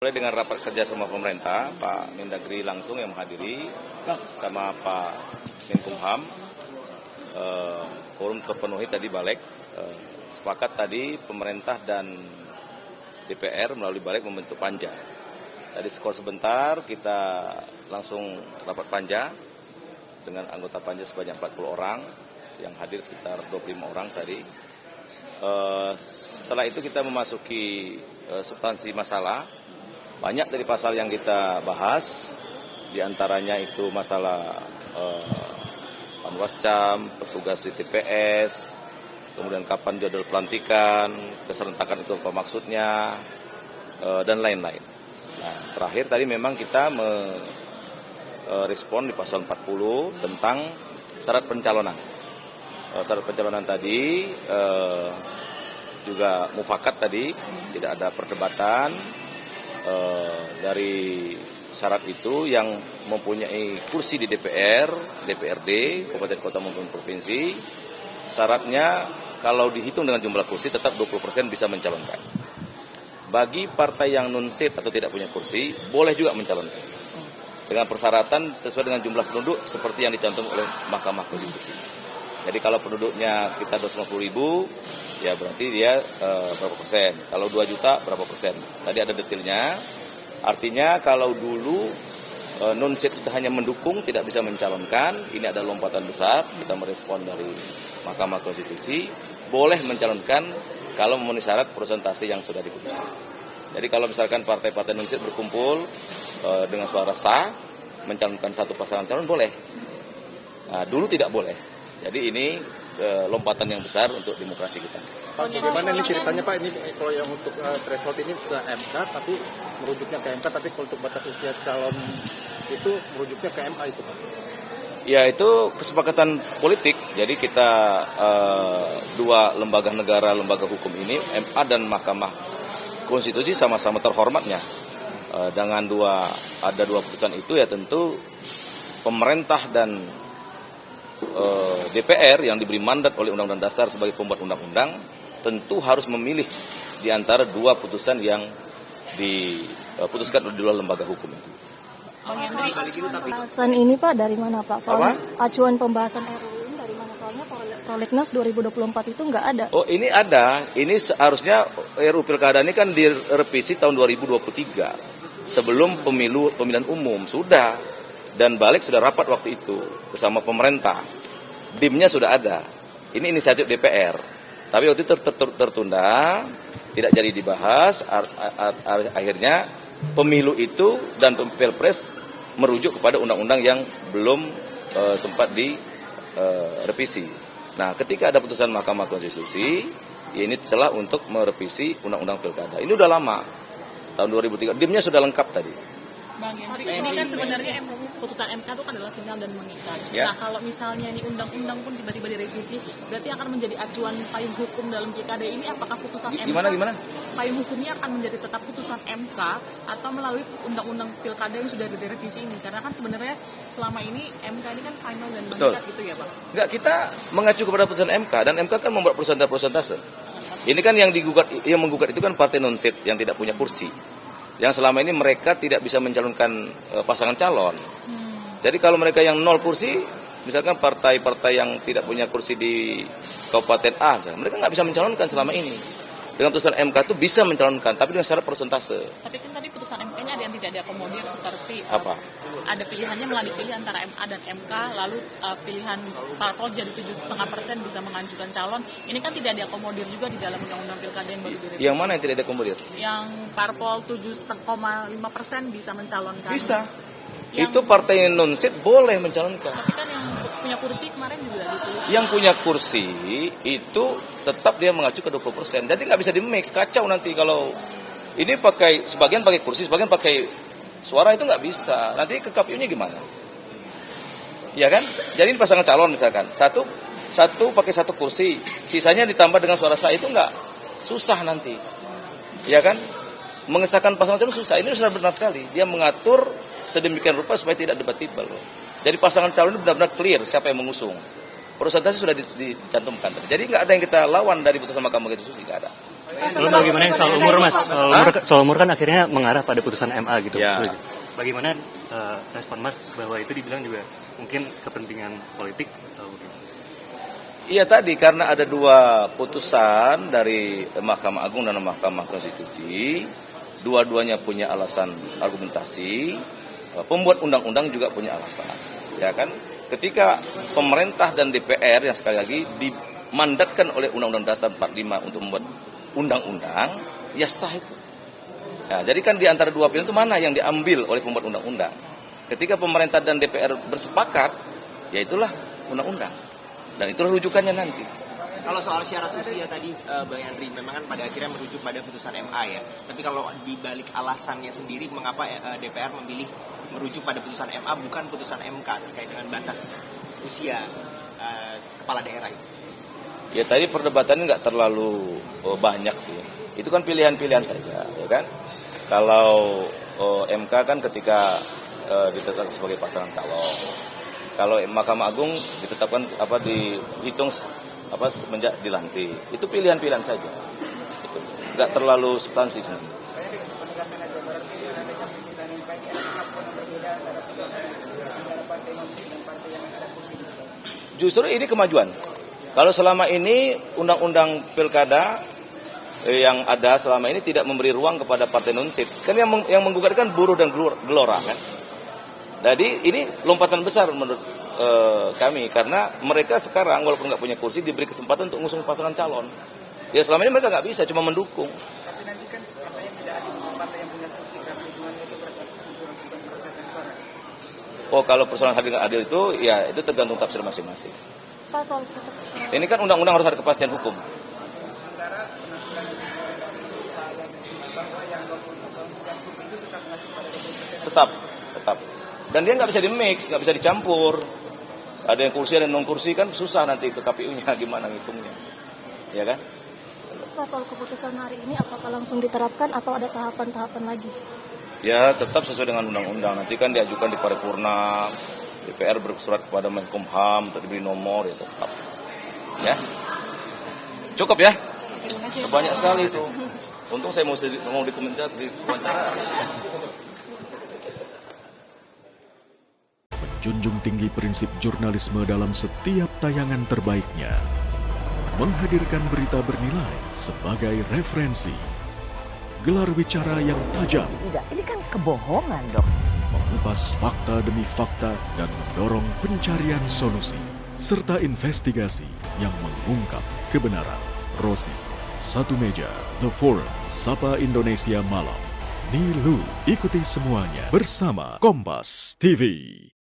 Mulai dengan rapat kerja sama pemerintah, Pak Mendagri langsung yang menghadiri, sama Pak Menkumham, forum terpenuhi tadi balik, sepakat tadi pemerintah dan DPR melalui balik membentuk panja. Tadi skor sebentar, kita langsung rapat panja dengan anggota panja sebanyak 40 orang, yang hadir sekitar 25 orang tadi. Setelah itu kita memasuki substansi masalah. Banyak dari pasal yang kita bahas, diantaranya itu masalah panwascam, petugas di TPS, kemudian kapan jadwal pelantikan, keserentakan itu apa maksudnya, dan lain-lain. Nah, terakhir tadi memang kita merespon di pasal 40 tentang syarat pencalonan. Syarat pencalonan tadi juga mufakat tadi, tidak ada perdebatan. Dari syarat itu yang mempunyai kursi di DPR, DPRD, kabupaten kota maupun provinsi, syaratnya kalau dihitung dengan jumlah kursi tetap 20% bisa mencalonkan. Bagi partai yang non-seat atau tidak punya kursi, boleh juga mencalonkan. Dengan persyaratan sesuai dengan jumlah penduduk seperti yang dicantumkan oleh Mahkamah Konstitusi. Jadi kalau penduduknya sekitar 250.000, ya berarti dia berapa persen. Kalau 2 juta berapa persen. Tadi ada detailnya. Artinya kalau dulu non-seat itu hanya mendukung, tidak bisa mencalonkan. Ini ada lompatan besar. Kita merespon dari Mahkamah Konstitusi. Boleh mencalonkan kalau memenuhi syarat persentase yang sudah diputuskan. Jadi kalau misalkan partai-partai non-seat berkumpul dengan suara sah, mencalonkan satu pasangan calon boleh. Nah, dulu tidak boleh. Jadi ini lompatan yang besar untuk demokrasi kita. Pak, bagaimana ini ceritanya Pak? Ini kalau yang untuk threshold ini ke MK, tapi merujuknya ke MK, tapi kalau untuk batas usia calon itu merujuknya ke MA itu Pak? Ya itu kesepakatan politik. Jadi kita dua lembaga negara, lembaga hukum ini, MA dan Mahkamah Konstitusi sama-sama terhormatnya. Dengan ada dua putusan itu ya tentu pemerintah dan DPR yang diberi mandat oleh Undang-Undang Dasar sebagai pembuat undang-undang tentu harus memilih di antara dua putusan yang diputuskan oleh dua lembaga hukum itu. Pembahasan ini Pak dari mana Pak? Soal acuan pembahasan RUU ini dari mana? Soalnya Prolegnas 2024 itu nggak ada. Oh ini ada, ini seharusnya RUU Pilkada ini kan direvisi tahun 2023 sebelum pemilihan umum sudah. Dan balik sudah rapat waktu itu bersama pemerintah. DIM-nya sudah ada. Ini inisiatif DPR. Tapi waktu itu tertunda, tidak jadi dibahas. Akhirnya pemilu itu dan Pilpres merujuk kepada undang-undang yang belum sempat direvisi. Nah, ketika ada putusan Mahkamah Konstitusi, ya ini celah untuk merevisi undang-undang Pilkada. Ini udah lama. Tahun 2003. DIM-nya sudah lengkap tadi. Bang Henry, ini kan sebenarnya putusan MK itu kan adalah final dan mengikat. Ya. Nah, kalau misalnya ini undang-undang pun tiba-tiba direvisi, berarti akan menjadi acuan payung hukum dalam pilkada ini. Apakah putusan MK? Gimana? Payung hukumnya akan menjadi tetap putusan MK atau melalui undang-undang pilkada yang sudah direvisi ini? Karena kan sebenarnya selama ini MK ini kan final dan mengikat gitu ya, Pak? Enggak, kita mengacu kepada putusan MK dan MK kan membuat persentase. Ini kan yang menggugat itu kan partai non-seat yang tidak punya kursi. Yang selama ini mereka tidak bisa mencalonkan pasangan calon. Jadi kalau mereka yang 0 kursi, misalkan partai-partai yang tidak punya kursi di Kabupaten A, misalkan, mereka nggak bisa mencalonkan selama ini. Dengan putusan MK itu bisa mencalonkan, tapi dengan syarat persentase. Tapi kan tadi putusan MK-nya ada yang tidak diakomodir seperti apa? Ada pilihannya melalui pilih antara MA dan MK, lalu pilihan parpol jadi 7,5% bisa mengajukan calon. Ini kan tidak diakomodir juga di dalam undang-undang pilkada yang baru direvisi. Yang mana yang tidak diakomodir? Yang parpol 7,5% bisa mencalonkan. Bisa. Itu partai non-seat boleh mencalonkan. Tapi kan yang punya kursi kemarin juga ditulis. Yang punya kursi itu tetap dia mengacu ke 20%. Jadi nggak bisa di-mix, kacau nanti kalau ini sebagian pakai kursi, sebagian pakai suara, itu nggak bisa. Nanti ke KPU-nya gimana? Ya kan? Jadi pasangan calon misalkan, satu pakai satu kursi, sisanya ditambah dengan suara sah, itu nggak susah nanti. Ya kan? Mengesahkan pasangan calon susah. Ini sudah benar sekali. Dia mengatur sedemikian rupa supaya tidak debatable. Jadi pasangan calon itu benar-benar clear siapa yang mengusung. Persentase sudah dicantumkan. Jadi nggak ada yang kita lawan dari putusan Mahkamah Konstitusi, nggak ada. Lalu bagaimana yang soal umur, Mas? Soal umur kan akhirnya mengarah pada putusan MA gitu. Ya. Bagaimana respon Mas bahwa itu dibilang juga mungkin kepentingan politik atau Iya tadi, karena ada dua putusan dari Mahkamah Agung dan Mahkamah Konstitusi, dua-duanya punya alasan argumentasi, pembuat undang-undang juga punya alasan, ya kan? Ketika pemerintah dan DPR yang sekali lagi dimandatkan oleh Undang-Undang Dasar 45 untuk membuat undang-undang, ya sah itu. Nah, jadi kan di antara dua pilihan itu mana yang diambil oleh pembuat undang-undang? Ketika pemerintah dan DPR bersepakat, ya itulah undang-undang. Dan itulah rujukannya nanti. Kalau soal syarat usia tadi, Bang Yandri, memang kan pada akhirnya merujuk pada putusan MA ya. Tapi kalau di balik alasannya sendiri, mengapa DPR memilih merujuk pada putusan MA bukan putusan MK terkait dengan batas usia kepala daerah itu? Ya tadi perdebatannya nggak terlalu banyak sih. Itu kan pilihan-pilihan saja, ya kan? Kalau MK kan ketika ditetapkan sebagai pasangan calon. Kalau Mahkamah Agung ditetapkan dihitung semenjak dilantik. Itu pilihan-pilihan saja. Itu nggak terlalu substansi sebenarnya. Justru ini kemajuan. Kalau selama ini undang-undang pilkada yang ada selama ini tidak memberi ruang kepada partai non-sip, kan yang menggugat kan buruh dan gelora kan. Jadi ini lompatan besar menurut kami, karena mereka sekarang walaupun nggak punya kursi diberi kesempatan untuk mengusung pasangan calon. Ya selama ini mereka nggak bisa, cuma mendukung. Tapi nanti kan katanya tidak ada partai yang punya kursi karena hitungannya itu berdasarkan suara. Oh kalau persoalan adil nggak adil itu ya itu tergantung tafsir masing-masing. Pak, soal Ini kan undang-undang harus ada kepastian hukum. Sementara penafsiran bahwa yang 20 kursi itu tetap mengacu pada 20%. Tetap. Dan dia nggak bisa di-mix, nggak bisa dicampur. Ada yang kursi, ada yang non-kursi, kan susah nanti ke KPU-nya gimana ngitungnya. Ya kan? Pak, soal keputusan hari ini apakah langsung diterapkan atau ada tahapan-tahapan lagi? Ya tetap sesuai dengan undang-undang. Nanti kan diajukan di paripurna, DPR bersurat kepada Menkumham untuk diberi nomor, ya tetap. Ya. Cukup ya? Banyak sekali itu. Untung saya mau dikomentar di wawancara. Menjunjung tinggi prinsip jurnalisme dalam setiap tayangan terbaiknya. Menghadirkan berita bernilai sebagai referensi. Gelar bicara yang tajam. Tidak, ini kan kebohongan, Dok. Mengupas fakta demi fakta dan mendorong pencarian solusi. Serta investigasi yang mengungkap kebenaran. Rosi, Satu Meja, The Forum, Sapa Indonesia Malam. Nilu, ikuti semuanya bersama Kompas TV.